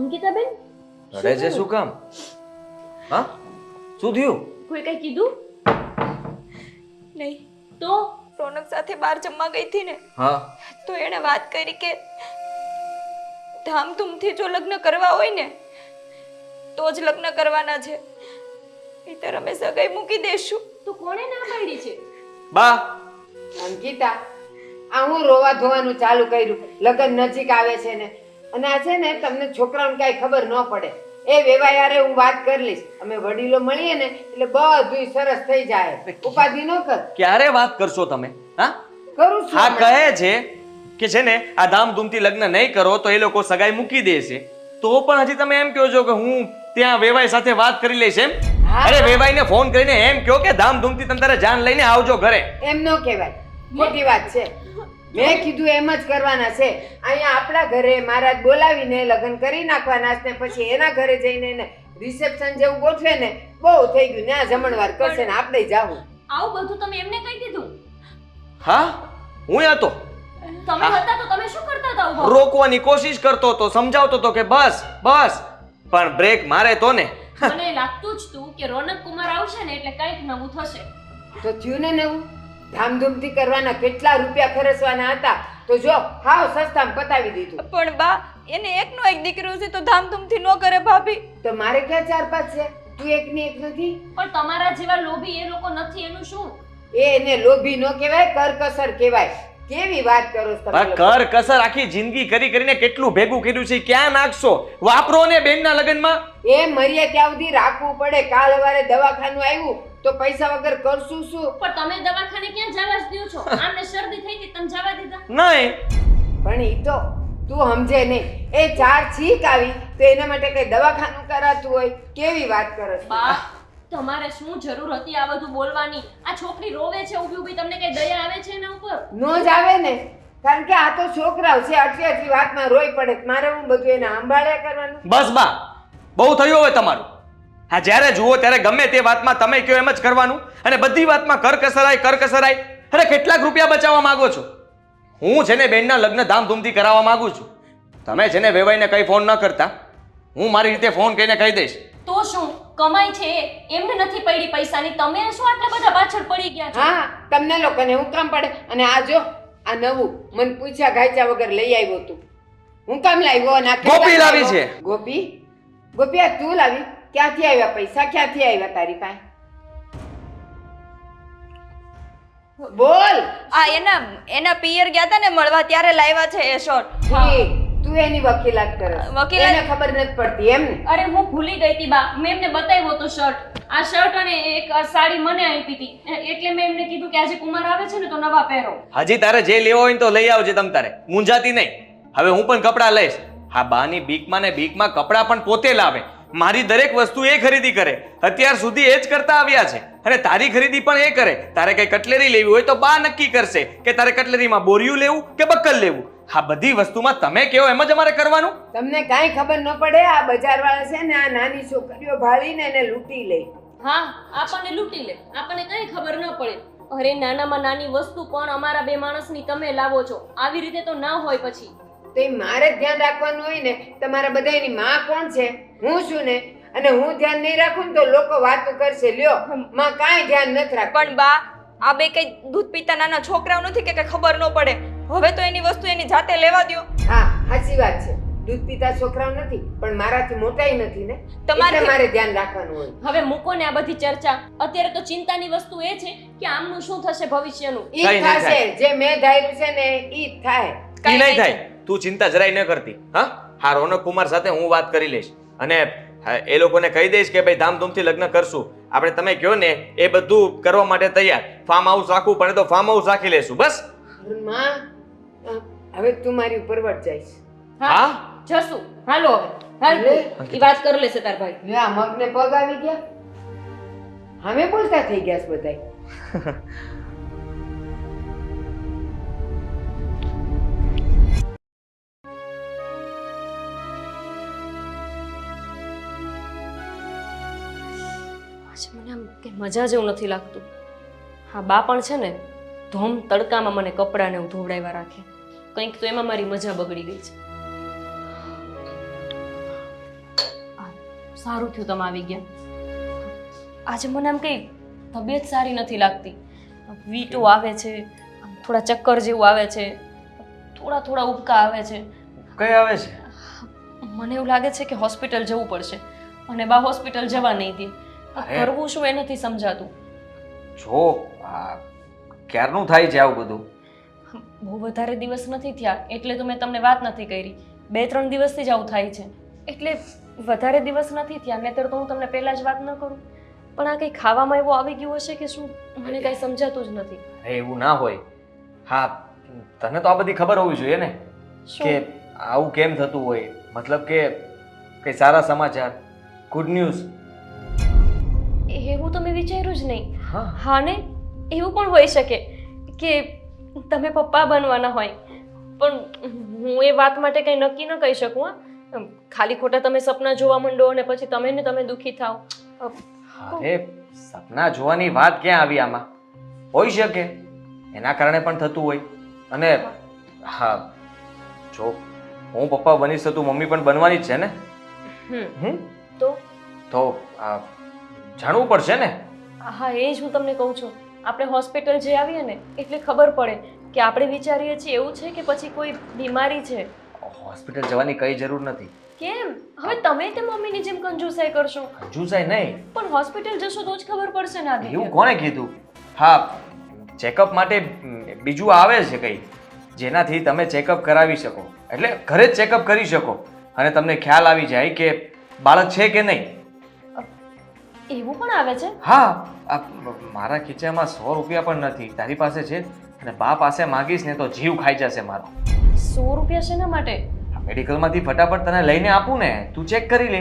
અંકિતાબેન રડે છે શું કામ? હા, શું થયું? કોઈ કઈ કીધું નહીં, તો? રોનક સાથે બહાર જમવા ગઈ હતી ને, હા, તો એણે વાત કરી કે ધામધૂમથી જો લગ્ન કરવા હોય ને તો જ લગ્ન કરવાના છે, નહીંતર અમે સગાઈ મૂકી દેશું. તો કોણે ના પાડી છે? બા અંકિતા, આ હું રોવા ધોવાનું ચાલુ કર્યું. લગ્ન નજીક આવે છે ને, અને આ છે ને તમને છોકરાઓને કાંઈ ખબર ન પડે. એ વેવાયારે હું વાત કરી લઈશ. અમે વડીલો મળીએ ને એટલે બધુંય સરસ થઈ જાય. ઉપાધિ ન કર. ક્યારે વાત કરશો તમે? હા, કરું છું હા હમણાં. કહે છે કે છે ને આ ધામધૂમથી લગ્ન નહીં કરો તો એ લોકો સગાઈ મૂકી દેશે, તો પણ હજી તમે એમ કહો છો કે હું ત્યાં વેવાઈ સાથે વાત કરી લઈશ એમ? હા. અરે વેવાઈને ફોન કરીને એમ કહો કે ધામધૂમથી તમે તારે જાન લઈને આવજો ઘરે. એમ ન કહેવાય, ખોટી વાત છે. મેં કીધું એમ જ કરવાના છે. અહીંયા આપણા ઘરે મહારાજ બોલાવીને લગ્ન કરી નાખવાના છે, ને પછી એના ઘરે જઈને એને રિસેપ્શન જેવું ગોઠવે ને, બહુ થઈ ગયું. ત્યાં જમણવાર કરશે ને આપણે જાવું. આવું બધું તમે એમને કઈ દીધું? હા, હું હતો તમે હતા તો તમે શું કરતા હતા ઉભા? રોકવાની કોશિશ કરતો હતો, સમજાવતો હતો કે બસ બસ, પણ બ્રેક મારે તો ને. મને લાગતું જ તું કે રોનક કુમાર આવશે ને એટલે કંઈક નવું થશે. તો થયું ને નવું. ધામધૂમથી કરવાના કેટલા રૂપિયા ખર્ચવાના હતા, તો જો હાવ સસ્તામાં પતાવી દીધું. પણ બા, એને એકનો એક દીકરો છે તો ધામધૂમથી ન કરે ભાભી. તો મારે ક્યાં ચાર પાંચ છે? તું એકની એક નથી? પણ તમારા જેવા લોભી એ લોકો નથી એનું શું? એને લોભી ન કહેવાય, કરકસર કહેવાય. કેવી વાત કરો છો તમે લોકો? કર કસર આખી જિંદગી કરી કરીને કેટલું ભેગું કર્યું છે, ક્યાં નાખશો? વાપરો ને બેનના લગ્નમાં. એ મર્યા ત્યાં સુધી રાખવું પડે. કાલ સવારે દવાખાનું આવ્યું તો પૈસા વગર કરશું શું? પણ તમે દવાખાને ક્યાં જવા જ દો છો? આમને શરદી થઈ હતી તમે જવા દીધા? નહીં, પણ ઈ તો તું સમજે નહીં. એ ચાર છીક આવી તો એના માટે કઈ દવાખાનું કરાતું હોય? કેવી વાત કરો છો? બા, તમારે શું જરૂર હતી આ બધું બોલવાની? આ છોકરી રોવે છે ઊભી ઊભી, તમને કઈ દયા આવે છે એના ઉપર? નો જ આવે ને, કારણ કે આ તો છોકરાઓ છે. આટલી આટલી વાતમાં રોઈ પડે. મારે હું બધું એને સંભાળ્યા કરવાનું? બસ બા, બહુ થયું હવે તમારું. હા, જ્યારે જુઓ ત્યારે ગમે તે વાતમાં તમે કહો એમ જ કરવાનું, અને બધી વાતમાં કરકસરાય. અરે કેટલાક રૂપિયા બચાવવા માંગો છો? હું છે ને બેનના લગ્ન ધામધૂમથી કરાવવા માંગુ છું. તમે છે ને વેવાઈને કઈ ફોન ન કરતા, હું મારી રીતે ફોન કરીને કહી દઈશ. તો શું કમાઈ છે એમને નથી પડી પૈસાની, તમે શું આટલા બધા પાછળ પડી ગયા છો? હા, તમને લોકોને હું કામ પડે? અને આ જો આ નવું મને પૂછ્યા ગાયચા વગર લઈ આવ્યો તું. હું કામ લાવ્યો? અને આ કેટલા ગોપી લાવી લાવ્યો? છે. ગોપી આ તું લાવી? ક્યાંથી આવ્યા પૈસા? ક્યાંથી આવ્યા તારી પાસે? બોલ. આ એના પિયર ગયા હતા ને મળવા ત્યારે લાવ્યા છે એ શોર્ટ. તું એની વકીલાત કરે છે. વકીલાત? એને ખબર નથી પડતી એમ ને? અરે હું ભૂલી ગઈ હતી બા, મેં એમને બતાવ્યો તો શર્ટ. આ શર્ટ અને એક સાડી મને આપી હતી, એટલે મેં એમને કીધું કે આજે કુમાર આવે છે ને તો નવા પહેરો. હજી તારે જે લેવો હોય ને તો લઈ આવજે તમ તારે, મૂંઝાતી નહીં. હવે હું પણ કપડાં લઈશ. હા, બાની બીકમાં ને બીકમાં કપડાં પણ પોતે લાવે. મારી દરેક વસ્તુ એ ખરીદી કરે. અત્યાર સુધી એ જ કરતા આવ્યા છે, અને તારી ખરીદી પણ એ કરે. તારે કઈ કટલેરી લેવી હોય તો બા નક્કી કરશે કે તારે કટલેરીમાં બોરિયું લેવું કે બક્કલ લેવું. હા, બધી વસ્તુમાં તમે કહો એમ જ અમારે કરવાનું. તમને કાંઈ ખબર ન પડે. આ બજારવાળા છે ને આ નાની છોકરીઓ ભાળીને એને લૂંટી લે. હા, આપણને લૂંટી લે, આપણને કઈ ખબર ન પડે. અરે નાનામાં નાની વસ્તુ પણ અમારા બે માણસની તમે લાવો છો. આવી રીતે તો ના હોય પછી. તો એ મારે જ ધ્યાન રાખવાનું હોય ને. તમારા બધાની માં કોણ છે? હું છું ને. અને હું ધ્યાન નહીં રાખું ને તો લોકો વાતો કરશે. લ્યો, માં કાંઈ ધ્યાન નથી રાખતું. પણ બા, આ બે કઈ દૂધ પીતા નાના છોકરાઓ નથી કે કઈ ખબર ન પડે? હવે તો એની વસ્તુ એની જાતે લેવા દ્યો. હા, સાચી વાત છે. દૂધ પીતા છોકરાઓ નથી, પણ મારાથી મોટાઈ નથી ને. તમારે- એટલે મારે ધ્યાન રાખવાનું હોય. હવે મૂકો ને આ બધી ચર્ચા. અત્યારે તો ચિંતાની વસ્તુ એ છે કે આમનું શું થશે ભવિષ્યનું. ઈ કઈ નહીં થશે. જે મેં ધાર્યું છે ને ઈ જ થાય. ઈ નહીં થાય. તું ચિંતા જરાય ન કરતી. હા, રોનક કુમાર સાથે હું વાત કરી લઈશ, અને એ લોકોને કહી દઈશ કે ભાઈ ધામધૂમથી લગ્ન કરશું. આપણે તમે કહો ને એ બધું કરવા માટે તૈયાર. ફાર્મ હાઉસ રાખવું પડે તો ફાર્મ હાઉસ રાખી લેશું. બસ. માં, હવે તું મારી ઉપર વટ જઈશ. હા, જશું. હાલો હવે હાલ, ઈ વાત કરી લેશે તાર ભાઈ. લે, આ મગને પગ આવી ગયા. હવે બોલતા થઈ ગયા છે બધાય. આજે મને આમ કઈ મજા જેવું નથી લાગતું. હા, બા પણ છે ને ધોમ તડકામાં મને કપડાને એવું ધોવડાવ્યા રાખે. કંઈક તો એમાં મારી મજા બગડી ગઈ છે. સારું થયું તમે આવી ગયા. આજે મને આમ કંઈ તબિયત સારી નથી લાગતી. વીટો આવે છે, આમ થોડા ચક્કર જેવું આવે છે, થોડા થોડા ઉબકા આવે છે. કઈ આવે છે? મને એવું લાગે છે કે હોસ્પિટલ જવું પડશે અને બા હોસ્પિટલ જવા નહીં દે. અરે. કરવું શું એ નથી સમજાતું. જો આ ક્યારનું થાય છે આવું બધું? બહુ વધારે દિવસ નથી થયા એટલે તો મેં તમને વાત નથી કરી. 2-3 દિવસથી જ આવું થાય છે એટલે વધારે દિવસ નથી થયા, નહીંતર તો હું તમને પહેલા જ વાત ન કરું. પણ આ કંઈ ખાવામાં એવું આવી ગયું હશે કે શું, મને કાંઈ સમજાતું જ નથી. અરે એવું ના હોય. હા, તને તો આ બધી ખબર હોવી જોઈએ ને કે શું? આવું કેમ થતું હોય. મતલબ કે કઈ સારા સમાચાર, ગુડ ન્યૂઝ. એવું તો મેં વિચાર્યું જ નહીં. હા, હા ને, એવું પણ હોઈ શકે કે તમે પપ્પા બનવાના હોય, પણ હું એ વાત માટે કંઈ નક્કી ન કહી શકું. હા, ખાલી ખોટા તમે સપના જોવા માંડો અને પછી તમે દુઃખી થાવ. અરે સપના જોવાની વાત ક્યાં આવી આમાં? હોઈ શકે, એના કારણે પણ થતું હોય. અને હા, જો હું પપ્પા બનીશ તો તું મમ્મી પણ બનવાની જ છે ને? તો આ જાણવું પડશે ને? હા, એ જ હું તમને કહું છું. આપણે હોસ્પિટલ જે આવીએ ને એટલે ખબર પડે કે આપણે વિચારીએ છીએ એવું છે કે પછી કોઈ બીમારી છે. હોસ્પિટલ જવાની કઈ જરૂર નથી. કેમ? હવે તમે તે મમ્મીની જેમ કંજૂસાઈ કરશો? કંજૂસાઈ નહીં. પણ હોસ્પિટલ જશો તો જ ખબર પડશે ને. આદિત્ય, એવું કોણે કીધું? હા, ચેકઅપ માટે બીજું આવે છે કંઈ જેનાથી તમે ચેકઅપ કરાવી શકો, એટલે ઘરે જ ચેકઅપ કરી શકો અને તમને ખ્યાલ આવી જાય કે બાળક છે કે નહીં. એવું પણ આવે છે? હા, મારા ખીચામાં 100 રૂપિયા પણ નથી. તારી પાસે છે અને બા પાસે માંગીશ ને તો જીવ ખાઈ જશે મારો. 100 રૂપિયા શેના માટે? મેડિકલમાંથી ફટાફટ તને લઈને આપું ને, તું ચેક કરી લે.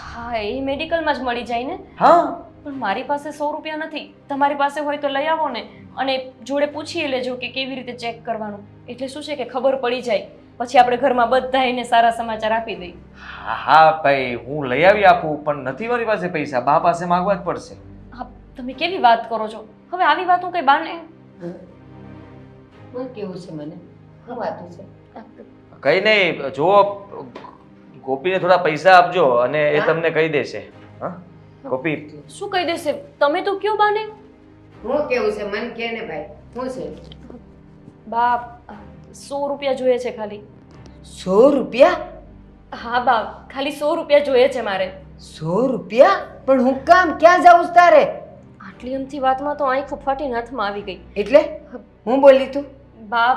હા, એ મેડિકલમાં જ મળી જાય ને. હા, પણ મારી પાસે 100 રૂપિયા નથી. તમારી પાસે હોય તો લઈ આવો ને, અને જોડે પૂછી લેજો કે કેવી રીતે ચેક કરવાનું. એટલે શું છે કે ખબર પડી જાય, પછી આપણે ઘરમાં બધાને સારા સમાચાર આપી દઈએ. હા હા ભાઈ, હું લઈ આવી આપું, પણ નથી મારી પાસે પૈસા. બા પાસે માંગવા જ પડશે. હા, તમે કેવી વાત કરો છો? હવે આવી વાત હું કઈ બાને શું કેવું છે મને? શું વાતું છે? કઈ નહીં, જો ગોપીને થોડા પૈસા આપજો અને એ હા? તમને કહી દેશે. હા ગોપી, શું કહી દેશે? તમે તો કયો બાને. શું કેવું છે મને કે ને ભાઈ? શું છે? બા 100 રૂપિયા જોઈએ છે ખાલી. 100 રૂપિયા? હા બા, ખાલી 100 રૂપિયા જોઈએ છે મારે. 100 રૂપિયા? પણ હું કામ ક્યાં જાઉં તારે? આટલી અમથી વાતમાં તો આંખ ફાટીને હાથમાં આવી ગઈ. એટલે હું બોલી તું? બા,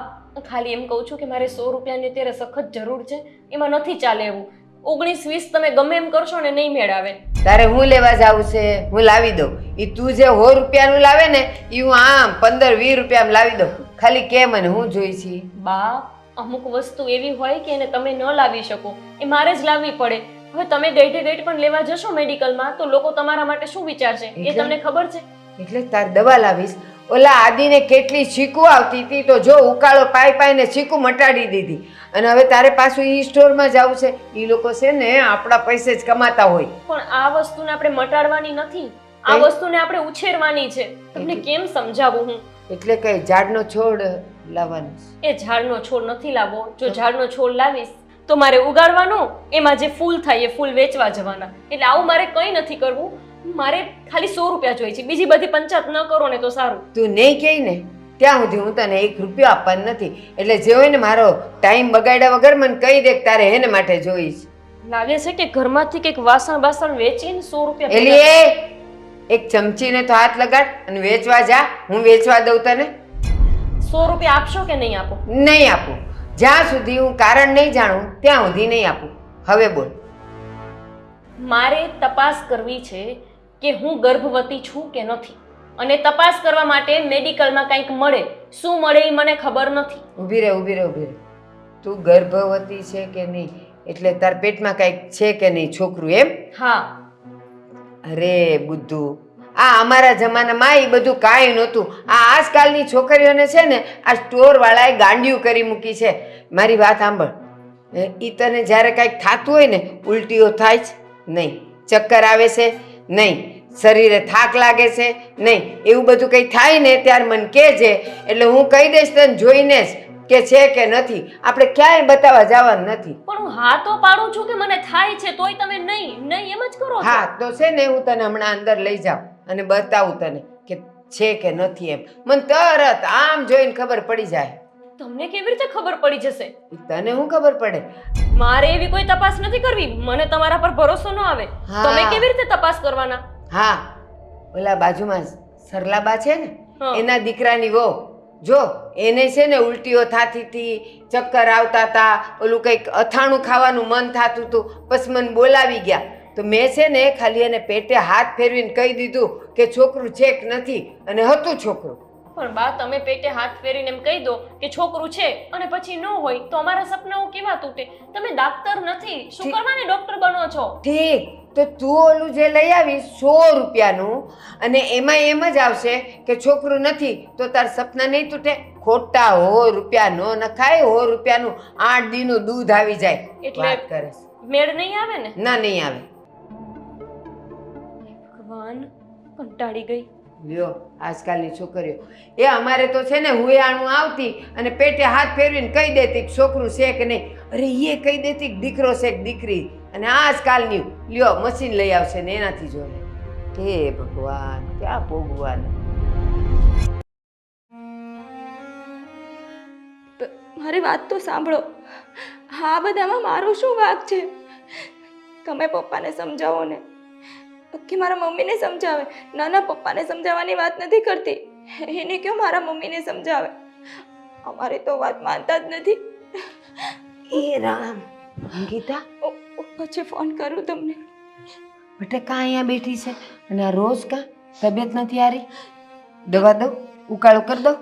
ખાલી એમ કહું છું કે મારે 100 રૂપિયાની અત્યારે સખત જરૂર છે. એમાં નથી ચાલે એવું. 19-20 તમે ગમે એમ કરશો ને નહીં મેળ આવે. તારે હું લેવા જાવું છે? હું લાવી દઉં. ઈ તું જે 100 રૂપિયાનું લાવે ને ઈ હું આમ 15-20 રૂપિયામાં લાવી દઉં. ખાલી કે મને હું જોઈ છે? બા, અમુક વસ્તુ એવી હોય કે એને તમે ન લાવી શકો, એ મારે જ લાવવી પડે. હવે તમે ગઈઠે ગઈઠ પણ લેવા જશો મેડિકલમાં તો લોકો તમારા માટે શું વિચારશે એ એટલે? તમને ખબર છે? એટલે તાર દવા લાવીશ. ઓલા આદિને કેટલી ચીકુ આવતી હતી તો જો ઉકાળો પાઈ પાઈને ચીકુ મટાડી દીધી. અને હવે તારે પાછું ઈ સ્ટોરમાં જવું છે. ઈ લોકો છે ને આપણા પૈસે જ કમાતા હોય. પણ આ વસ્તુને આપણે મટાડવાની નથી, આ કઈ? વસ્તુને આપણે ઉછેરવાની છે. તમને કેમ સમજાવું હું? એટલે કઈ ઝાડનો છોડ લાવવાનો છે? એ ઝાડનો છોડ નથી લાવવો. જો ઝાડનો છોડ લાવીશ તો મારે ઉગાડવાનો, એમાં જે ફૂલ થાય એ ફૂલ વેચવા જવાના. એટલે આવું મારે કંઈ નથી કરવું. મારે ખાલી 100 રૂપિયા જોઈએ છે. બીજી બધી પંચાયત ન કરો ને તો સારું. તું નહીં કહે ને ત્યાં સુધી હું તને 1 રૂપિયો આપવાનો નથી. એટલે જે હોય ને મારો ટાઈમ બગાડ્યા વગર મને કહી દે કે તારે એને માટે જોઈશ. લાગે છે કે ઘરમાંથી કંઈક વાસણ બાસણ વેચીને 100 રૂપિયા એલી એ એક ચમચીને તો હાથ લગાડ અને વેચવા જા. હું વેચવા દઉં તને. 100 રૂપિયા આપશો કે નહીં આપો? નહીં આપું. જ્યાં સુધી હું કારણ નહીં જાણું ત્યાં સુધી નહીં આપું. હવે બોલ. મારે તપાસ કરવી છે કે હું ગર્ભવતી છું કે નથી, અને તપાસ કરવા માટે મેડિકલમાં કંઈક મળે. શું મળે એ મને ખબર નથી. ઊભી રહે ઊભી રહે ઊભી રહે. તું ગર્ભવતી છે કે નહીં એટલે તાર પેટમાં કંઈક છે કે નહીં છોકરું એમ? હા. અરે બુદ્ધુ, આ અમારા જમાનામાં એ બધું કાંઈ નહોતું. આ આજકાલની છોકરીઓને છે ને આ સ્ટોરવાળાએ ગાંડિયું કરી મૂકી છે. મારી વાત સાંભળ. એ તને જ્યારે કાંઈક થતું હોય ને, ઉલટીઓ થાય છે નહીં, ચક્કર આવે છે નહીં, શરીરે થાક લાગે છે નહીં, એવું બધું કંઈ થાય ને ત્યારે મને કહેજે. એટલે હું કહી દઈશ તને જોઈને જ કે છે કે નથી. આપણે ક્યાંય બતાવવા જવાનું નથી. પણ હું હા તો પાડું છું કે મને થાય છે, તોય તમે નહીં નહીં એમ જ કરો છો. હા તો છે ને હું તને હમણાં અંદર લઈ જાઉં અને બતાવું તને કે છે કે નથી એમ. મને તરત આમ જોઈને ખબર પડી જાય. તમને કેવી રીતે ખબર પડી જશે? તને શું ખબર પડે? મારે એવી કોઈ તપાસ નથી કરવી. મને તમારા પર ભરોસો ન આવે. હા. તમે કેવી રીતે તપાસ કરવાના? હા ઓલા બાજુમાં સરલાબા છે ને હા. એના દીકરાની વહુ જો એને છે ને ઉલટીઓ થાતી હતી, ચક્કર આવતા હતા, ઓલું કંઈક અથાણું ખાવાનું મન થાતું હતું, પછી મને બોલાવી ગયા તો મેં છે ને ખાલી એને પેટે હાથ ફેરવીને કહી દીધું કે છોકરું છે કે નથી, અને હતું છોકરું. પણ બા તમે પેટે હાથ ફેરીને એમ કહી દો કે છોકરું છે અને પછી ન હોય તો અમારા સપનાઓ કેવા તૂટે? તમે ડાક્ટર નથી, શું કરવાને ડોક્ટર બનો છો? ઠીક તો તું ઓલું જે લઈ આવીશ 100 રૂપિયાનું, અને એમાં એમ જ આવશે કે છોકરું નથી તો તાર સપના નહીં તૂટે. ખોટા 100 રૂપિયા નો નખાય. 100 રૂપિયાનું 8 દીનું દૂધ આવી જાય. એટલે વાત કરે છે. મેળ નહીં આવે ને? ના નહીં આવે. ભગવાન, કંટાળી ગઈ. લ્યો આજકાલની છોકરીઓ એ અમારે તો છે ને હુયાણું આવતી અને પેટે હાથ ફેરવીને કહી દેતી કે છોકરું છે કે નહીં. અરે એ કહી દેતી કે દીકરો છે કે દીકરી. અને આજકાલની લ્યો મશીન લઈ આવશે ને એનાથી જોડે. હે ભગવાન, ક્યાં ભોગવાન. મારી વાત તો સાંભળો. આ બધામાં મારો શું વાંક છે? તમે પપ્પાને સમજાવો ને કે મારા મમ્મીને સમજાવે. નાના પપ્પાને સમજાવવાની વાત નથી કરતી, એને કયો મારા મમ્મીને સમજાવે. અમારી તો વાત માનતા જ નથી. એ રામ. અંકિતા પછી ફોન કરું તમને. બેટા કાં અહીંયા બેઠી છે અને આ રોજ કાં તબિયત નથી હારી? દવા દઉં? ઉકાળો કરી દઉં?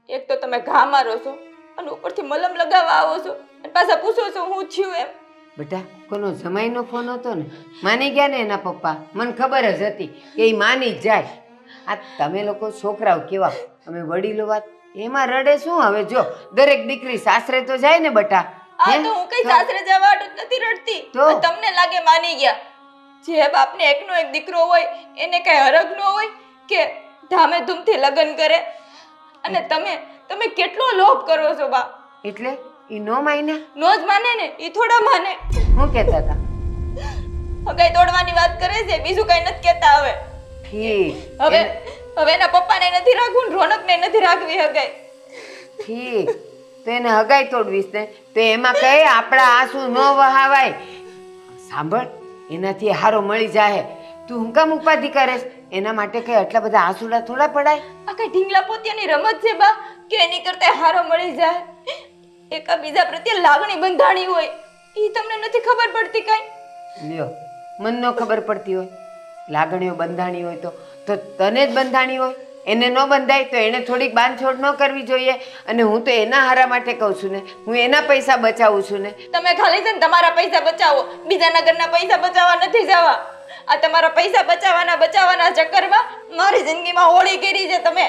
એક તો તમે ઘા મારો છો અને ઉપરથી મલમ લગાવવા આવો છો અને પાછા પૂછો છો હું થયું એમ. બેટા કોનો જમાઈનો ફોન હતો ને, માની ગયા ને એના પપ્પા. મને ખબર જ હતી કે એ માની જ જાય. આ તમે લોકો છોકરાઓ કેવા, અમે વડીલો વાત એમાં રડે શું? હવે જો દરેક દીકરી સાસરે તો જાય ને બટા. આ તો હું કઈ સાસરે જવાડું જ નથી રડતી. તો? તમને લાગે માની ગયા. જે બાપને એકનો એક દીકરો હોય એને કઈ હરખ ન હોય કે ધામે ધૂમથી લગ્ન કરે? અને તમે કેટલો લોભ કરો છો બા. એટલે ઈ નો માયના? નો જ માને ને, ઈ થોડા માને. શું કહેતા હતા? હગાઈ તોડવાની વાત કરે છે, બીજું કઈ નથી કહેતા. હવે ઠીક હવે એના પપ્પાને નથી રાખવું ને રોનકને નથી રાખવી હગાઈ. ઠીક તો એને હગાઈ તોડવીશ ને તો એમાં કઈ આપણા આંસુ ન વહાવાય. સાંભળ, એનાથી હારો મળી જાય. તું હું કામ ઉપાધિ કરે? એના માટે કઈ આટલા બધા આંસુડા થોડા પડાય? આ કઈ ઢીંગલા પોતિયાની રમત છે બા કે એની કરતા હારો મળી જાય? એકા બીજા પ્રત્યે લાગણી બંધાણી હોય એ તમને નથી ખબર પડતી કઈ? લ્યો, મન નો ખબર પડતી હોય? લાગણીઓ બંધાણી હોય તો તને જ બંધાણી હોય. એને ન બંધાય તો એને થોડીક બાંધછોડ ન કરવી જોઈએ. અને હું તો એના હારા માટે કહું છું ને, હું એના પૈસા બચાવું છું ને. તમે ખાલી છે ને તમારા પૈસા બચાવો, બીજાના ઘરના પૈસા બચાવવા નથી જવા. આ તમારા પૈસા બચાવવાના ચક્કરમાં મારી જિંદગીમાં હોળી કરી છે તમે.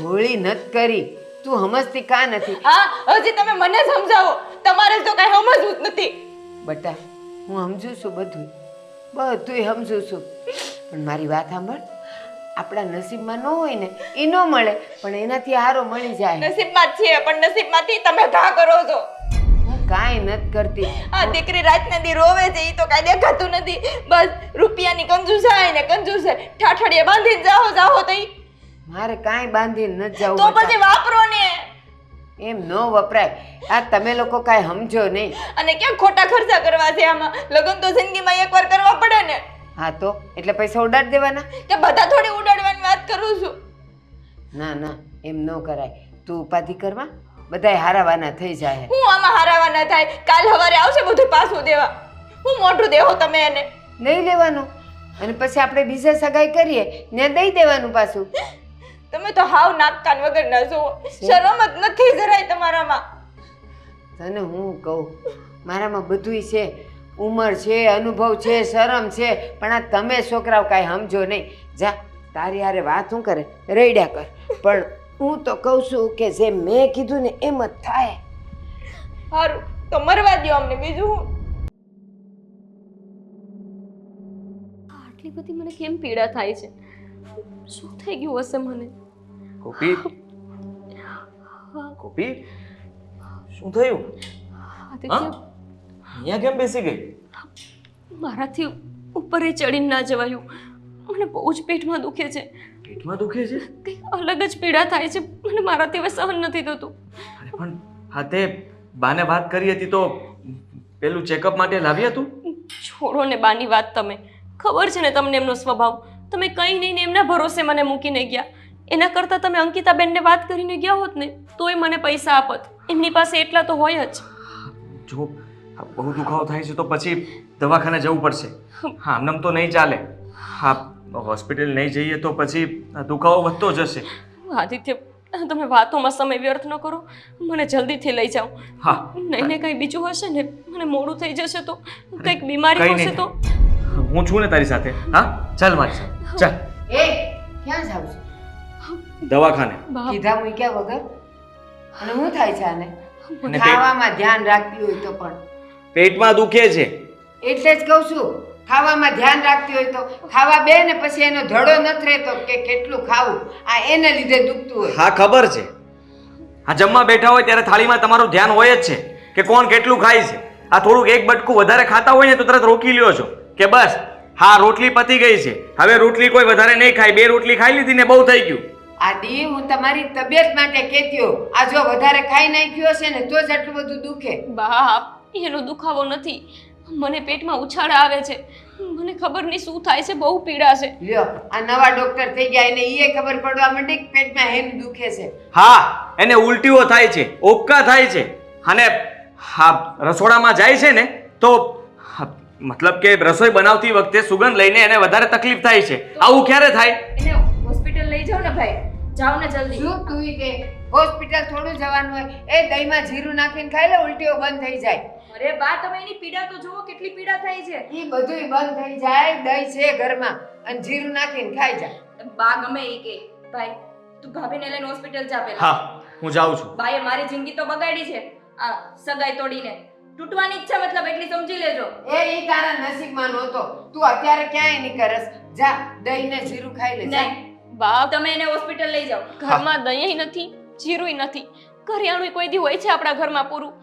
હોળી નત કરી. તું સમજતી કાં નથી? હા, હજી તમે મને સમજાવો. તમારે તો કઈ સમજવું જ નથી. બટા હું સમજુ છું, બધુંય સમજુ છું. પણ મારી વાત સાંભળ. આપણા નસીબમાં ન હોય ને એ ન મળે, પણ એનાથી હારો મળી જાય. નસીબમાં જ છે, પણ નસીબમાંથી તમે ઘા કરો છો. હું કાંઈ નથી કરતી. આ દીકરી રાતના દી રોવે છે એ તો કાંઈ દેખાતું નથી. બસ રૂપિયાની કંજૂસાઈ ને કંજૂસાઈ ઠાઠડીએ બાંધીને જાઓ તો ઈ. મારે કાંઈ બાંધીને નથી જવું. તો પછી વાપરો ને. એમ ન વપરાય. આ તમે લોકો કાંઈ સમજો નહીં. અને ક્યાં ખોટા ખર્ચા કરવા છે આમાં? લગ્ન તો જિંદગીમાં એકવાર કરવા પડે ને. હા તો એટલે પૈસા ઉડાડી દેવાના? કે બધા થોડી ઉડાડવાની વાત કરું છું. ના ના, એમ ન કરાય. તું ઉપાધિ કરવા, બધાય હારાવાના થઈ જાય. હું આમાં હારાવા ના થાય. કાલ સવારે આવશે બધું પાછું દેવા. હું મોઢું દેવો તમે એને. લઈ લેવાનું અને પછી આપણે બીજા સગાઈ કરીએ ને દઈ દેવાનું પાછું. તમે તો હાવ નાક કાન વગર ના જોવો. શરમ જ નથી જરાય તમારામાં. તને હું કહું, મારામાં બધુંય છે. ઉંમર છે, અનુભવ છે, શરમ છે, પણ આ તમે છોકરાઓ કાંઈ સમજો નહીં. જા, તારી હારે વાત શું કરે, રડ્યા કર. પણ હું તો કહું છું કે જે મેં કીધું ને એમ જ થાય. સારું તો મરવા દ્યો અમને, બીજું હું. આટલી બધી મને કેમ પીડા થાય છે? શું થઈ ગયું હશે મને? ગોપી, ગોપી, શું થયું? આદિત્ય, અહીંયા કેમ બેસી ગઈ? મારાથી ઉપર ચડીને ના જવાયું. મને બહુ જ પેટમાં દુખે છે. પેટમાં દુખે છે? કંઈક અલગ જ પીડા થાય છે. મને મારાથી હવે સહન નથી થતું. અરે પણ હા તે બાને વાત કરી હતી તો પેલું ચેકઅપ માટે લાવ્યા તું? છોડો ને બાની વાત. તમે ખબર છે ને તમને એમનો સ્વભાવ. તમે કંઈ નહીં ને એમના ભરોસે મને મૂકીને ગયા. એના કરતાં તમે અંકિતાબેનને વાત કરીને ગયા હોત ને તોય મને પૈસા આપત. એમની પાસે એટલા તો હોય જ. જો બહુ દુખાવો થાય છે તો પછી દવાખાને જવું પડશે. હા આમનામ તો નહીં ચાલે. હા હોસ્પિટલ નહીં જઈએ તો પછી દુખાવો વધતો જશે. આદિત્ય, તમે વાતોમાં સમય વ્યર્થ ન કરો. મને જલ્દીથી લઈ જાઓ. હા નહીં ને કંઈ બીજું હશે ને, મને મોડું થઈ જશે તો, કંઈક બીમારી કંઈ હશે નહીં તો. હું છું ને તારી સાથે. હા ચાલ મારી સાથે ચાલ એ ક્યાં જાવ છો? દવાખાને. બાપ, કીધા મૂક્યા વગર? અને શું થાય છે આને? અને ખાવામાં ધ્યાન રાખતી હોય તો પણ. પેટમાં દુખે છે. એટલે જ કહું છું, ખાવામાં ધ્યાન રાખતી હોય તો ખાવા બે ને પછી એનો ધડો નથી રહેતો કે કેટલું ખાવું. આ એને લીધે દુખતું હોય. હા ખબર છે. આ જમવા બેઠા હોય ત્યારે થાળીમાં તમારું ધ્યાન હોય જ છે કે કોણ કેટલું ખાય છે. આ થોડુંક એક બટકું વધારે ખાતા હોય ને તો તરત રોકી લ્યો છો કે બસ હા રોટલી પતી ગઈ છે, હવે રોટલી કોઈ વધારે નહીં ખાય. 2 રોટલી ખાઈ લીધી ને બહુ થઈ ગયું. આદિ, હું તમારી તબિયત માટે કહેતી હોઉં. આ જો વધારે ખાઈ નાખ્યો હશે ને તો જ આટલું બધું દુખે. બાપ, એનો દુખાવો નથી. મને પેટમાં ઉછાળા આવે છે. મને ખબર નહીં શું થાય છે. બહુ પીડા છે. લ્યો, આ નવા ડોક્ટર થઈ ગયા એને ઈ ખબર પડવા માંડી કે પેટમાં હેનું દુખે છે. હા એને ઉલટીઓ થાય છે, ઓબકા થાય છે અને હા રસોડામાં જાય છે ને તો મતલબ કે રસોઈ બનાવતી વખતે સુગંધ લઈને એને વધારે તકલીફ થાય છે. આવું ક્યારે થાય? એને હોસ્પિટલ લઈ જાઓ ને ભાઈ. જાઓ ને જલ્દી. શું તું તે હોસ્પિટલ થોડું જવાનું હોય? એ દહીંમાં જીરું નાખીને ખાઈ લે, ઉલટીઓ બંધ થઈ જાય. અરે બા, તમે એની પીડા તો જુઓ, કેટલી પીડા થાય છે. ઈ બધુંય બંધ થઈ જાય. દહીં છે ઘરમાં અને જીરું નાખીને ખાઈ જા. બા ગમે ઈ કે. ભાઈ તું ભાભીને લઈને હોસ્પિટલ જા પહેલા. હા હું જાઉં છું. બાએ મારી જિંદગી તો બગાડી છે આ સગાઈ તોડીને. તૂટવાની ઈચ્છા મતલબ એટલી સમજી લેજો. એ ઈ તારા નસીબમાં નહોતો. તું અત્યારે ક્યાંય નહીં કરસ. જા દહીં ને જીરું ખાઈ લે. જા. નહીં, બાપ, તમે એને હોસ્પિટલ લઈ જાઓ. ઘરમાં દહીં નથી, જીરુંય નથી. કરિયાણું કોઈ દી હોય છે આપણા ઘરમાં પૂરું?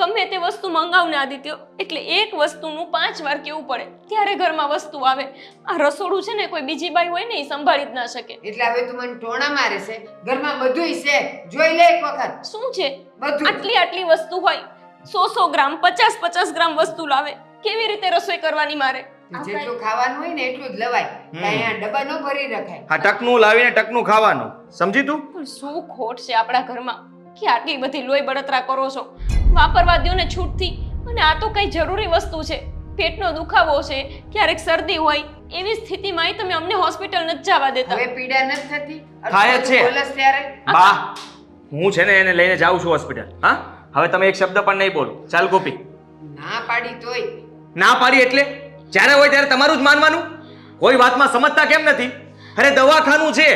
ગમે તે વસ્તુ મંગાવ ને આદિત્ય, એટલે એક વસ્તુનું 5 વાર કેવું પડે ત્યારે ઘરમાં વસ્તુ આવે. આ રસોડું છે ને કોઈ બીજી બાઈ હોય ને એ સંભાળી જ ના શકે. એટલે હવે તું મને ટોણા મારે છે? ઘરમાં બધુંય છે, જોઈ લે એક વખત. શું છે? બધું. આટલી આટલી વસ્તુ હોય, 100 ગ્રામ 50 ગ્રામ વસ્તુ લાવે. કેવી રીતે રસોઈ કરવાની મારે? જેટલું ખાવાનું હોય ને એટલું જ લવાય. કાંઈ આ ડબ્બા ન ભરી રખાય. હા ટકનું લાવીને ટકનું ખાવાનું. સમજી તું? પણ શું ખોટ છે આપણા ઘરમાં કે આટલી બધી લોહી બળતરા કરો છો? વાપરવા દ્યો ને છૂટથી. અને આ તો કઈ જરૂરી વસ્તુ છે. પેટનો દુખાવો છે, ક્યારેક શરદી હોય, એવી સ્થિતિમાં તમે અમને હોસ્પિટલ નથી જવા દેતા. હવે પીડા નથી થતી? થાય જ છે. બોલસ ત્યારે બા હું છે ને એને લઈને જાઉં છું હોસ્પિટલ. હા હવે તમે એક શબ્દ પણ નહીં બોલો. ચાલ ગોપી. ના પાડી તોય ના પાડી એટલે જ્યારે હોય ત્યારે તમારું જ માનવાનું? કોઈ વાતમાં સમજતા કેમ નથી? અરે દવાખાનું છે,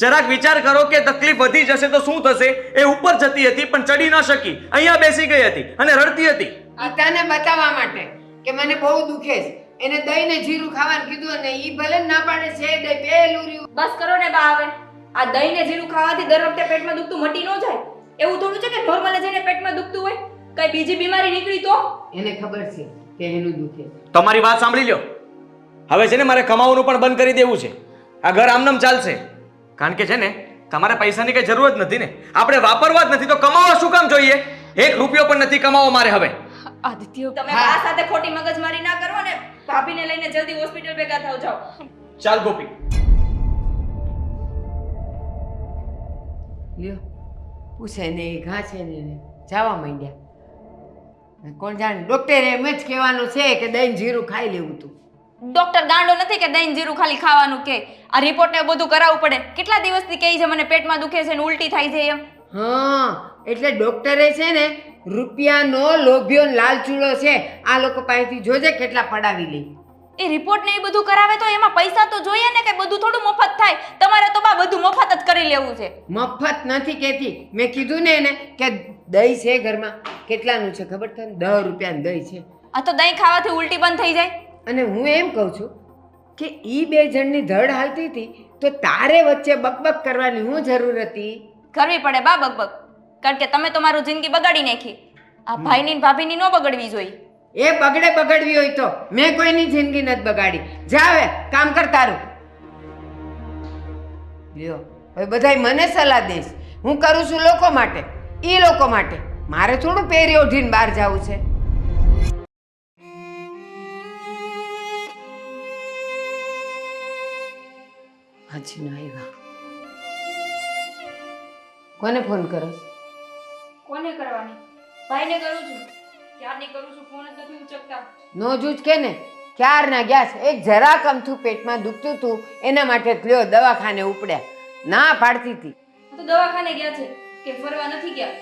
જરાક વિચાર કરો કે તકલીફ વધી જશે તો શું થશે. એ ઉપર જતી હતી પણ ચડી ન શકી, અહીંયા બેસી ગઈ હતી અને રડતી હતી. પિતાને બતાવવા માટે કે મને બહુ દુખે છે. એને દહીં ને જીરું ખાવાનું કીધું અને ઈ ભલે ના પાડે છે. દહીં પેલું રહ્યું. બસ કરો ને બા હવે. આ દહીં ને જીરું ખાવાથી દર વખતે પેટમાં દુખતું મટી ન જાય. એવું થોડું છે કે નોર્મલ જઈને પેટમાં દુખતું હોય? કઈ બીજી બીમારી નીકળી તો? એને ખબર છે કે એનું દુખે. તમારી વાત સાંભળી લ્યો. હવે છે ને મારે કમાવાનું પણ બંધ કરી દેવું છે. આ ઘર આમનામ ચાલશે કારણ કે છે ને તમારે પૈસાની કઈ જરૂર જ નથી ને. આપણે વાપરવા જ નથી તો કમાવા શું કામ જોઈએ? 1 રૂપિયો પણ નથી કમાવો મારે હવે. આદિત્ય, તમે બા સાથે ખોટી મગજમારી ના કરો ને. ભાભીને લઈને જલ્દી હોસ્પિટલ ભેગા થાવ. જાઓ. ચાલ ગોપી. લ્યો પૂછે ને એ ઘા છે ને એને જવા માંડ્યા. કોણ જાણે ડોક્ટરે એમ જ કહેવાનું છે કે દહીં જીરું ખાઈ લેવું તું. ડોક્ટર ગાંડો નથી કે દહીં જીરું ખાલી ખાવાનું કે. આ રિપોર્ટ ને બધું કરાવવું પડે. કેટલા દિવસથી કહે છે મને પેટમાં દુખે છે ને ઉલટી થાય છે એમ. હા એટલે ડોક્ટરે છે ને રૂપિયાનો લોભ્યો ને લાલચુડો છે. આ લોકો પાસેથી જોજે કેટલા પડાવી લે. એ રિપોર્ટ ને એ બધું કરાવે તો એમાં પૈસા તો જોઈએ ને કે બધું થોડું મફત થાય. તમારે તો બા બધું મફત જ કરી લેવું છે. મફત નથી કહેતી. મેં કીધું ને એને કે દહીં છે ઘરમાં. કેટલાનું છે ખબર તને? 10 રૂપિયાનું દહીં છે. આ તો દહીં ખાવાથી ઉલટી બંધ થઈ જાય. અને હું એમ કહું છું કે ઈ 2 જણની ધડ હાલતી હતી તો તારે વચ્ચે બકબક કરવાની હું જરૂર હતી? કરવી પડે બા બકબક. કારણ કે તમે તો મારું જિંદગી બગાડી નાખી. આ ભાઈની ને ભાભીની ન બગડવી જોઈએ. એ બગડવી હોય તો મેં કોઈની જિંદગી નથી બગાડી. જા હવે કામ કર તારું. લ્યો હવે બધાય મને સલાહ દઈશ. હું કરું છું લોકો માટે, એ લોકો માટે. મારે થોડું પહેરી ઓઢીને બહાર જવું છે. હજી ના આવ્યા. કોને ફોન કરો? કોને કરવાની? ભાઈને કરું છું. ક્યારની કરું છું, ફોન જ નથી ઉચકતા. નો જૂજ કે ને ક્યારના ગયા છે. એક જરાક અમથું પેટમાં દુખતું હતું એના માટે જ લ્યો દવાખાને ઉપડ્યા. ના પાડતી હતી તો દવાખાને ગયા છે કે ફરવા નથી ગયા?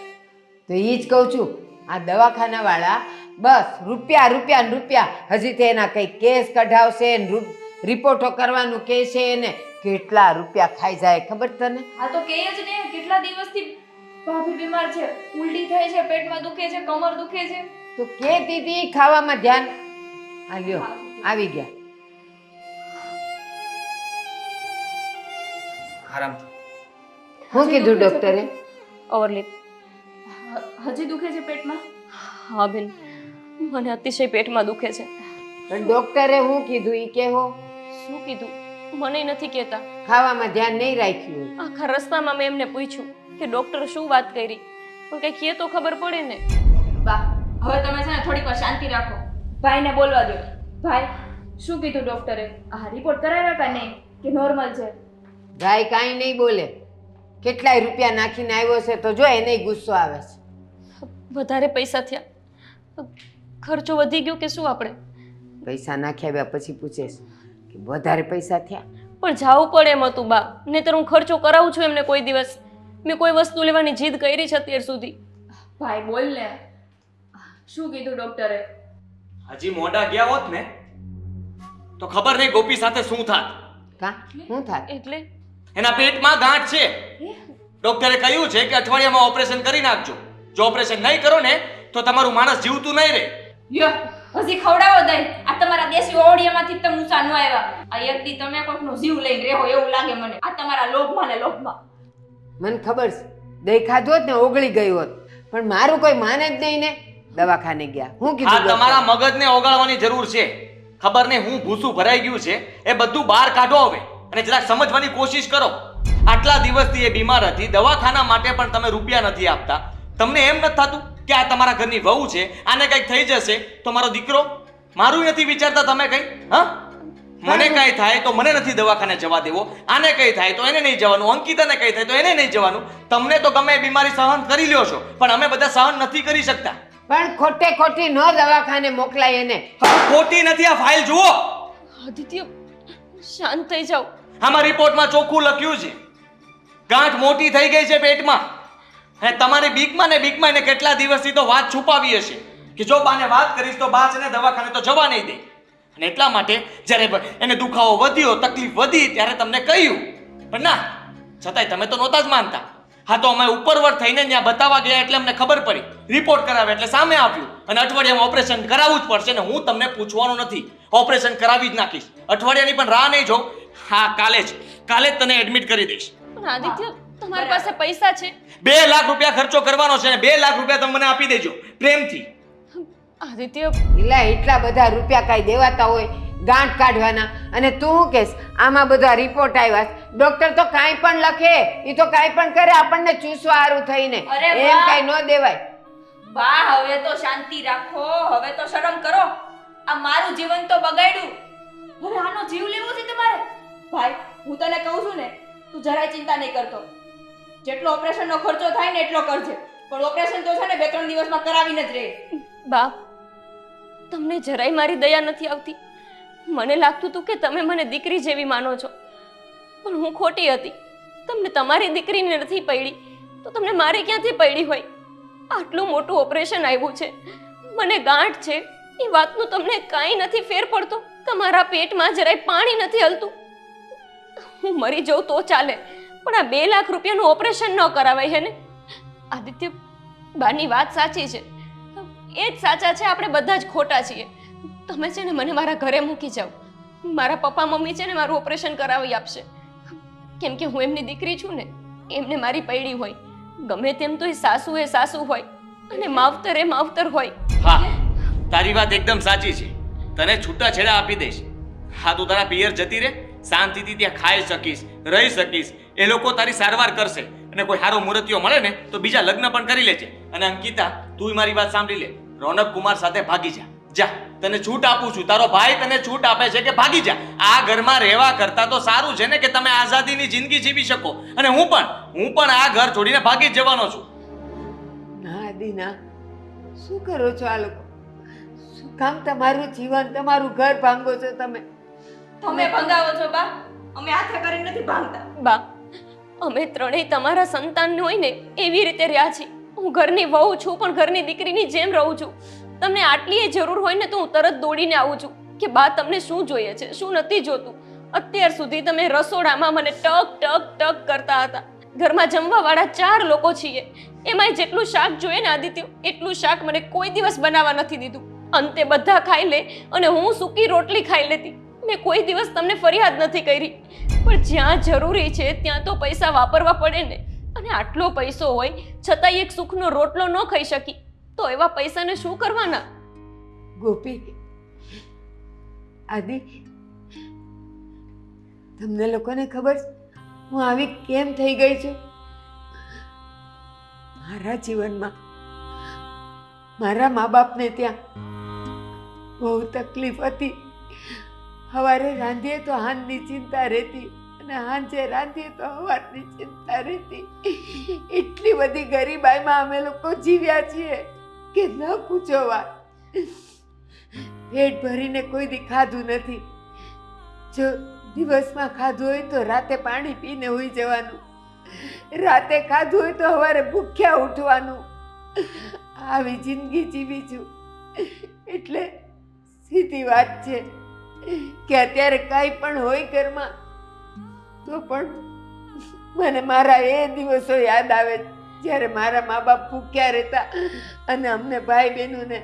તો એ જ કહું છું. આ દવાખાના વાળા બસ રૂપિયા રૂપિયા ને રૂપિયા. હજી તે એના કઈ કેસ કઢાવશે ને રિપોર્ટો કરવાનું કે છે ને કેટલા રૂપિયા ખાઈ જાય ખબર તને? આ તો કહે જ ને કેટલા દિવસથી ભાભી બીમાર છે, ઉલટી થાય છે, પેટમાં દુખે છે, કમર દુખે છે. તો કેતી હતી ખાવામાં ધ્યાન. આ લ્યો આવી ગયા. આરામથી. શું કીધું ડોક્ટરે? અવરલીપ, હજી દુખે છે પેટમાં? હા બેન, મને અતિશય પેટમાં દુખે છે. પણ ડોક્ટરે શું કીધું ઈ કેહો? શું કીધું મને નથી કહેતા. ખાવામાં ધ્યાન નહીં રાખ્યું. આખા રસ્તામાં મેં એમને પૂછ્યું કે ડોક્ટર શું વાત કરી, પણ કંઈ કહે તો ખબર પડે ને. બા, હવે તમે છે ને થોડીક વાર શાંતિ રાખો. ભાઈને બોલવા દો. ભાઈ, શું કીધું ડોક્ટરે? આ રિપોર્ટ કરાવ્યા કે નહીં કે નોર્મલ છે? ભાઈ કાંઈ નહીં બોલે. કેટલાય રૂપિયા નાખીને આવ્યો છે તો જો એને ગુસ્સો આવે છે. વધારે પૈસા થયા, ખર્ચો વધી ગયો કે શું આપણે? પૈસા નાખ્યા પછી પૂછે છે કે વધારે પૈસા થયા. પણ જાવું પડે એમ હતું બા, નહીંતર હું ખર્ચો કરાવું છું એમને કોઈ દિવસ. મેં કોઈ વસ્તુ લેવાની જીદ કરી છે અત્યાર સુધી. ભાઈ બોલ ને, શું કીધું ડોક્ટરે? હજી મોઢા ગયા હોત ને તો ખબર નહીં ગોપી સાથે શું થાત. કા શું થાય? એટલે એના પેટમાં ગાંઠ છે. ડોક્ટરે કહ્યું છે કે અઠવાડિયામાં ઓપરેશન કરી નાખજો. જો ઓપરેશન નહીં કરો ને તો તમારું માણસ જીવતું નહીં રહે. યો, હજી ખવડાવો દઈ. આ તમારા દેશી ઓડિયામાંથી તમે ઊંચા ન આવ્યા. આ એકદી તમે કોઈકનો જીવ લઈને રહેવો એવું લાગે મને. આ તમારા લોભમાં ને લોભમાં. મને ખબર છે દહીં ખાધું હોત ને ઓગળી ગયું હોત, પણ મારું કોઈ માને જ નહીં ને. દવાખાને ગયા. હું આ કીધું? તમારા મગજને ઓગાળવાની જરૂર છે. ખબર નહીં હું ભૂસું ભરાઈ ગયું છે એ બધું બહાર કાઢો હવે અને જરાક સમજવાની કોશિશ કરો. આટલા દિવસથી એ બીમાર હતી, દવાખાના માટે પણ તમે રૂપિયા નથી આપતા. તમને એમ નથી થતું કે આ તમારા ઘરની વહુ છે, આને કંઈક થઈ જશે તો મારો દીકરો? મારું નથી વિચારતા તમે કંઈ? હા, મને કંઈ થાય તો મને નથી દવાખાને જવા દેવો, આને કંઈ થાય તો એને નહીં જવાનું, અંકિતાને કંઈ થાય તો એને નહીં જવાનું. તમને તો ગમે એ બીમારી સહન કરી લ્યો છો, પણ અમે બધા સહન નથી કરી શકતા. પણ ખોટે ખોટી ન દવાખાને મોકલાય એને. ખોટી નથી. આ ફાઇલ જુઓ. આદિત્ય, શાંત થઈ જાઓ. આમાં રિપોર્ટમાં ચોખ્ખું લખ્યું છે ગાંઠ મોટી થઈ ગઈ છે પેટમાં. અને તમારી બીકમાં ને બીકમાં એને કેટલા દિવસથી તો વાત છુપાવી હશે કે જો બાને વાત કરીશ તો બા છે ને દવાખાને તો જવા નહીં દે. અને એટલા માટે જ્યારે એને દુખાવો વધ્યો, તકલીફ વધી ત્યારે તમને કહ્યું, પણ ના છતાંય તમે તો નહોતા જ માનતા. હા, તો અમે ઉપરવર થઈને ત્યાં બતાવવા ગયા એટલે અમને ખબર પડી, રિપોર્ટ કરાવે એટલે સામે આવ્યું અને અઠવાડિયામાં ઓપરેશન કરાવવું જ પડશે. ને હું તમને પૂછવાનું નથી, ઓપરેશન કરાવી જ નાખીશ. અઠવાડિયાની પણ રાહ નહીં જોઉં. હા, કાલે જ તને એડમિટ કરી દઈશ. પણ આદિત્ય, તમારી પાસે પૈસા છે? 2 લાખ રૂપિયા ખર્ચો કરવાનો છે ને 2 લાખ રૂપિયા તમે મને આપી દેજો પ્રેમથી. આદિત્ય, એલા એટલા બધા રૂપિયા કાંઈ દેવાતા હોય ગાંઠ કાઢવાના? અને તું શું કહેશ? આમાં બધા રિપોર્ટ આવ્યા. ડોક્ટર તો કાંઈ પણ લખે, એ તો કાંઈ પણ કરે, આપણને ચૂસવા હારું થઈને. અરે એમ વાહ! કાંઈ ન દેવાય. બા, હવે તો શાંતિ રાખો. હવે તો શરમ કરો. આ મારું જીવન તો બગાડ્યું. હવે આનો જીવ લેવો છે તમારે? ભાઈ, હું તને કહું છું ને, તું જરાય ચિંતા નહીં કરતો. જેટલો ઓપરેશનનો ખર્ચો થાય ને એટલો કરજે, પણ ઓપરેશન તો છે ને 2-3 દિવસમાં કરાવીને જ રહે. બાપ, તમને જરાય મારી દયા નથી આવતી. મને લાગતું હતું કે તમે મને દીકરી જેવી માનો છો, પણ હું ખોટી હતી. તમને તમારી દીકરીને નથી પડી તો તમને મારી ક્યાંથી પડી હોય? આટલું મોટું ઓપરેશન આવ્યું છે, મને ગાંઠ છે, એ વાતનું તમને કાંઈ નથી ફેર પડતો. તમારા પેટમાં જરાય પાણી નથી હલતું. હું મરી જાઉં તો ચાલે, પણ આ 2 લાખ રૂપિયાનું ઓપરેશન ન કરાવાય હે ને? આદિત્ય, બાની વાત સાચી છે, એ જ સાચા છે, આપણે બધા જ ખોટા છીએ. તમે છે ને મને મારા ઘરે મૂકી જાઓ. મારા પપ્પા મમ્મી છે ને મારું ઓપરેશન કરાવી આપશે, કેમ કે હું એમની દીકરી છું ને. એમને મારી પૈડી હોય, ગમે તેમ તો એ સાસુ હોય. અને માવતર એ માવતર હોય. હા, તારી વાત એકદમ સાચી છે. તને છૂટાછેડા આપી દઈશ. હા, તું તારા પિયર જતી રહે, શાંતિથી ત્યાં ખાઈ શકીશ, રહી શકીશ. એ લોકો તારી સારવાર કરશે અને કોઈ સારો મૂર્તિઓ મળે ને તો બીજા લગ્ન પણ કરી લેજે. અને અંકિતા, તું મારી વાત સાંભળી લે. રોનક કુમાર સાથે ભાગી જા. જા, તને છૂટ આપું છું. તારો ભાઈ તને છૂટ આપે છે કે ભાગી જા. આ ઘરમાં રહેવા કરતા તો સારું છે ને કે તમે આઝાદીની જિંદગી જીવી શકો. અને હું પણ આ ઘર છોડીને ભાગી જ જવાનો છું. ના આદિ ના, શું કરો છો આ લોકો? શું કામ તમારું જીવન, તમારું ઘર ભાંગો છો તમે? તમે ભંગાવો છો બા, અમે હાથે કરીને નથી ભાંગતા. બા, અમે ત્રણેય તમારા સંતાન હોય ને એવી રીતે રહ્યા છીએ. હું ઘરની વહુ છું, પણ ઘરની દીકરીની જેમ રહું છું. તમને આટલી જરૂર હોય ને તો હું તરત દોડીને આવું છું કે બા તમને શું જોઈએ છે, શું નથી જોતું. અત્યાર સુધી તમે રસોડામાં મને ટક ટક ટક કરતા હતા. ઘરમાં જમવાવાળા 4 લોકો છીએ, એમાંય જેટલું શાક જોઈએ ને આદિત્ય, એટલું શાક મને કોઈ દિવસ બનાવવા નથી દીધું. અંતે બધા ખાઈ લે અને હું સૂકી રોટલી ખાઈ લેતી. મેં કોઈ દિવસ તમને ફરિયાદ નથી કરી, પણ જ્યાં જરૂરી છે ત્યાં તો પૈસા વાપરવા પડે ને. અને આટલો પૈસો હોય છતાંય એક સુખનો રોટલો ન ખાઈ શકી તો એવા પૈસાને શું કરવાના? ગોપી, આદિ, તમને લોકોને ખબર છે હું આવી કેમ થઈ ગઈ છું? મારા જીવનમાં મારા મા બાપને ત્યાં બહુ તકલીફ હતી. સવારે રાંધીએ તો હાંજની ચિંતા રહેતી અને હાંજે રાંધીએ તો સવારની ચિંતા રહેતી. એટલી બધી ગરીબાઈમાં અમે લોકો જીવ્યા છીએ કે ન પૂછો વાત. પેટ ભરીને કોઈ દી ખાધું નથી. જો દિવસમાં ખાધું હોય તો રાતે પાણી પીને હોઈ જવાનું, રાતે ખાધું હોય તો સવારે ભૂખ્યા ઉઠવાનું. આવી જિંદગી જીવી છું. એટલે સીધી વાત છે કે અત્યારે કાંઈ પણ હોય ઘરમાં તો પણ મને મારા એ દિવસો યાદ આવે જ્યારે મારા મા બાપ ભૂખ્યા રહેતા અને અમને ભાઈ બહેનોને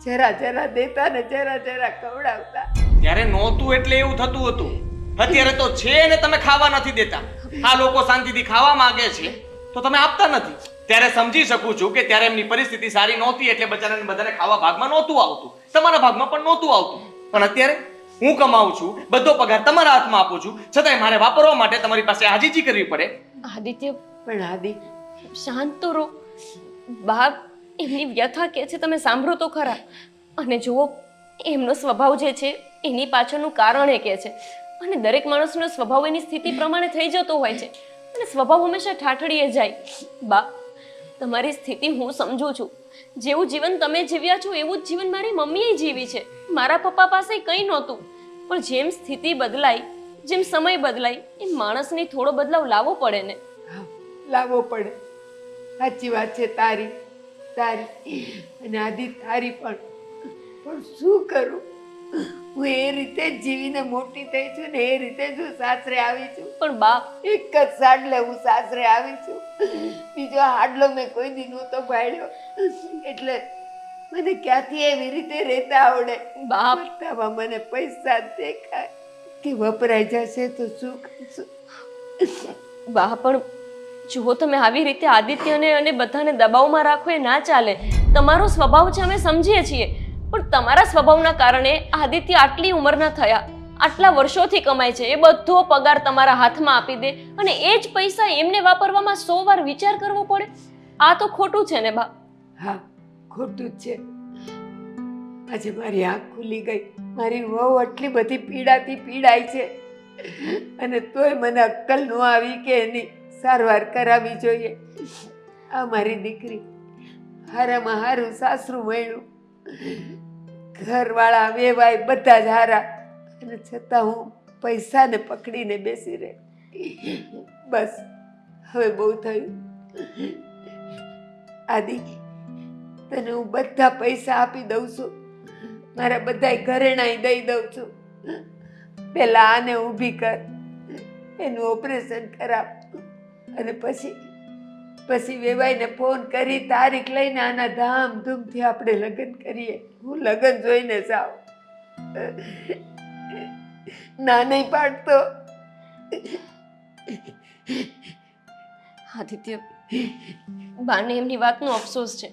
જરા જરા દેતા ને જરા જરા ખવડાવતા. ત્યારે નહોતું એટલે એવું થતું હતું. અત્યારે તો છે ને તમે ખાવા નથી દેતા. આ લોકો શાંતિથી ખાવા માંગે છે તો તમે આપતા નથી. ત્યારે સમજી શકું છું કે ત્યારે એમની પરિસ્થિતિ સારી નહોતી એટલે બધાને ખાવા ભાગમાં નહોતું આવતું, તમારા ભાગમાં પણ નહોતું આવતું. પણ અત્યારે હું કમાઉં છું, બધો પગાર તમારા હાથમાં આપું છું, છતાંય મારે વાપરવા માટે તમારી પાસે આજીજી કરવી પડે. આદિત્ય, પણ આદિ, શાંત તો રહો. બા એમની વ્યથા કે છે તમે સાંભળો તો ખરા. અને જુઓ, એમનો સ્વભાવ જે છે એની પાછળનું કારણ એ કે છે. અને દરેક માણસનો સ્વભાવ એની સ્થિતિ પ્રમાણે થઈ જતો હોય છે અને સ્વભાવ હંમેશા ઠાઠડીએ જાય. બા, તમારી સ્થિતિ હું સમજુ છું. જેવું જીવન તમે જીવ્યા છો એવું જ જીવન મારી મમ્મીએ જીવી છે. મારા પપ્પા પાસે કંઈ નહોતું, પણ જેમ સ્થિતિ બદલાય, જેમ સમય બદલાય, એમ માણસને થોડો બદલાવ લાવવો પડે ને. હા, લાવવો પડે. સાચી વાત છે તારી અને આદિ તારી પણ શું કરું? હું એ રીતે જ જીવીને મોટી થઈ છું ને એ રીતે જ હું સાસરે આવી છું. પણ બા, એક જ સાડલે હું સાસરે આવી છું. બીજો હાડલો મેં કોઈ દી નહોતો પાડ્યો. એટલે મને ક્યાંથી એવી રીતે રહેતા આવડે? બા, બધામાં મને પૈસા જ દેખાય કે વપરાઈ જશે તો શું કરશું? બા, પણ જુઓ, તમે આવી રીતે આદિત્યને અને બધાને દબાવમાં રાખો એ ના ચાલે. તમારો સ્વભાવ છે અમે સમજીએ છીએ, પણ તમારા સ્વભાવના કારણે આદિત્ય આટલી ઉંમરના થયા, આટલા વર્ષોથી કમાય છે, એ બધો પગાર તમારા હાથમાં આપી દે અને એ જ પૈસા એમને વાપરવામાં 100 વાર વિચાર કરવો પડે. આ તો ખોટું છે ને બા? હા, ખોટું જ છે. આજે મારી આંખ ખુલી ગઈ. મારી વહુ આટલી બધી પીડાતી પીડાય છે અને તોય મને અક્કલ ન આવી કે એની સારવાર કરાવવી જોઈએ. આ મારી દીકરી, હારામાં હારું સાસરું મળ્યું, ઘરવાળા વેવાય બધા જ હારા, અને છતાં હું પૈસાને પકડીને બેસી રહે. બસ, હવે બહુ થયું. આદિ, તને હું બધા પૈસા આપી દઉં છું, મારા બધાય ઘરેણાઈ દઈ દઉં છું. પહેલા આને ઊભી કર, એનું ઓપરેશન કરાવ અને પછી વેવાઈને ફોન કરી તારીખ લઈને આના ધામધૂમથી આપણે લગ્ન કરીએ. હું લગ્ન જોઈને જાઉં. ના નહીં પાડતો. આદિત્ય, બાને એમની વાતનો અફસોસ છે,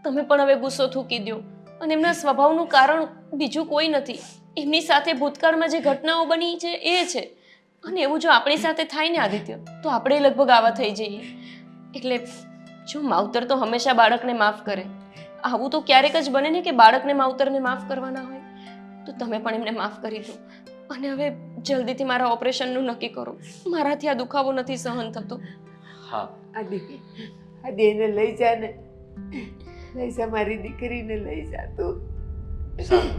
તમે પણ હવે ગુસ્સો થૂકી દો. અને એમના સ્વભાવનું કારણ બીજું કોઈ નથી. એમની સાથે ભૂતકાળમાં જે ઘટનાઓ બની છે એ છે. અને એવું જો આપણી સાથે થાય ને આદિત્ય, તો આપણે લગભગ આવા થઈ જઈએ. એટલે જો માવતર તો હંમેશા બાળકને માફ કરે, આવું તો ક્યારેક જ બને ને કે બાળકને માવતરને માફ કરવાના હોય. તો તમે પણ એમને માફ કરી દો. અને હવે જલ્દીથી મારા ઓપરેશનનું નક્કી કરો. મારાથી આ દુખાવો નથી સહન થતો. હા આદિ આદિ એને લઈ જા ને, લઈ જા મારી દીકરીને લઈ જા તું. સારું.